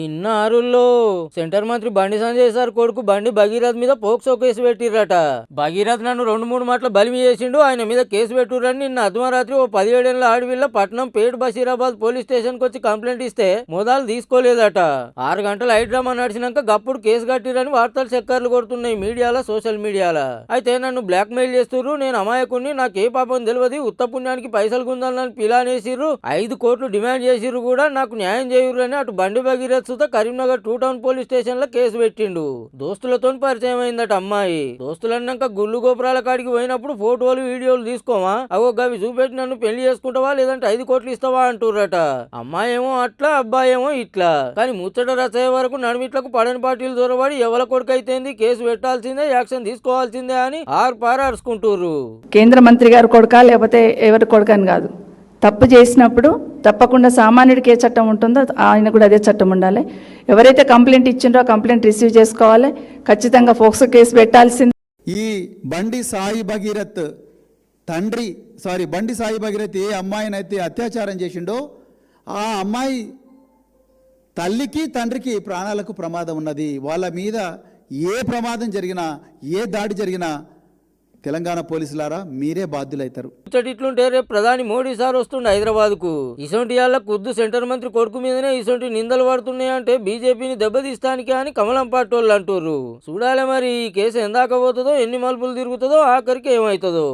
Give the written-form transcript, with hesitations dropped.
ఇన్నారుల్లో centre మంత్రి Bandi Sanjay sir కొడుకు బండి భగీరథ్ మీద పోక్సో కేసు పెట్టిర్రట. భగీరథ్ నన్ను 2-3 మాటలు బలిమి చేసిండు, ఆయన మీద కేసు పెట్టురని నిన్న అర్ధరాత్రి ఓ 17 ఏళ్ల ఆడవిల్ల పట్నం పేట్ బషీరాబాద్ పోలీస్ స్టేషన్ కు వచ్చి కంప్లైంట్ ఇస్తే మోదాలు తీసుకోలేదట. 6 గంటల హైడ్రామా నడిచినాక గప్పుడు కేసు కట్టిరని వార్తలు చక్కర్లు కొడుతున్నాయి మీడియాలో, సోషల్ మీడియాలో. అయితే నన్ను బ్లాక్ మెయిల్ చేస్తుర్రు, నేను అమాయకుణ్ణి, నాకే పాపం తెలియదు, ఉత్త పుణ్యానికి పైసలు గుందాలని పిలానేసిర్రు, 5 కోట్లు డిమాండ్ చేసిర్రు, కూడా నాకు న్యాయం చేయురని అటు బండి భగీరథ్ సుత కరీంనగర్ 2 టౌన్ పోలీస్ స్టేషన్ లో కేసు పెట్టిండు. దోస్తులతో పరిచయం అయిందట అమ్మాయి. దోస్తులన్నాక గుళ్ళు గోపురాల కాడికి పోయినప్పుడు ఫోటోలు వీడియోలు తీసుకోమా, అవో గవి చూపెట్టి నన్ను పెళ్లి చేసుకుంటావా లేదంటే 5 కోట్లు ఇస్తావా అంటుర్రట. అమ్మాయి ఏమో అట్లా, అబ్బాయి ఏమో ఇట్లా. కానీ ముచ్చట రచయ్యే వరకు నడిమిట్లకు పడని పార్టీలు దొరబడి ఎవల కొడుకు అయితేంది, కేసు పెట్టాల్సిందే, యాక్షన్ తీసుకోవాల్సిందే అని అరుచుకుంటుర్రు. కేంద్ర మంత్రి గారు కొడుకా లేకపోతే ఎవరి కొడుకని కాదు, తప్పు చేసినప్పుడు తప్పకుండా సామాన్యుడికి ఏ చట్టం ఉంటుందో ఆయన కూడా అదే చట్టం ఉండాలి. ఎవరైతే కంప్లైంట్ ఇచ్చిండ్రో కంప్లైంట్ రిసీవ్ చేసుకోవాలి, ఖచ్చితంగా ఫోక్సో కేసు పెట్టాల్సింది. ఈ బండి సాయి భగీరథ్ బండి సాయి భగీరథ్ ఏ అమ్మాయినైతే అత్యాచారం చేసిండో ఆ అమ్మాయి తల్లికి తండ్రికి ప్రాణాలకు ప్రమాదం ఉన్నది. వాళ్ళ మీద ఏ ప్రమాదం జరిగినా, ఏ దాడి జరిగినా తెలంగాణ పోలీసులారా మీరే బాధ్యులైతారు. ఇట్లుంటే రేపు ప్రధాని మోడీ సార్ వస్తుండే హైదరాబాద్ కు. ఇసొంటి వాళ్ళ ఖుద్దు సెంటర్ మంత్రి కొడుకు మీదనే ఇసొంటి నిందలు పడుతున్నాయంటే బీజేపీని దెబ్బతీస్తానికి అని కమలం పార్టీ వాళ్ళు అంటుర్రు. చూడాలి మరి ఈ కేసు ఎందాక పోతుందో, ఎన్ని మలుపులు తిరుగుతుందో, ఆఖరికి ఏమవుతుందో.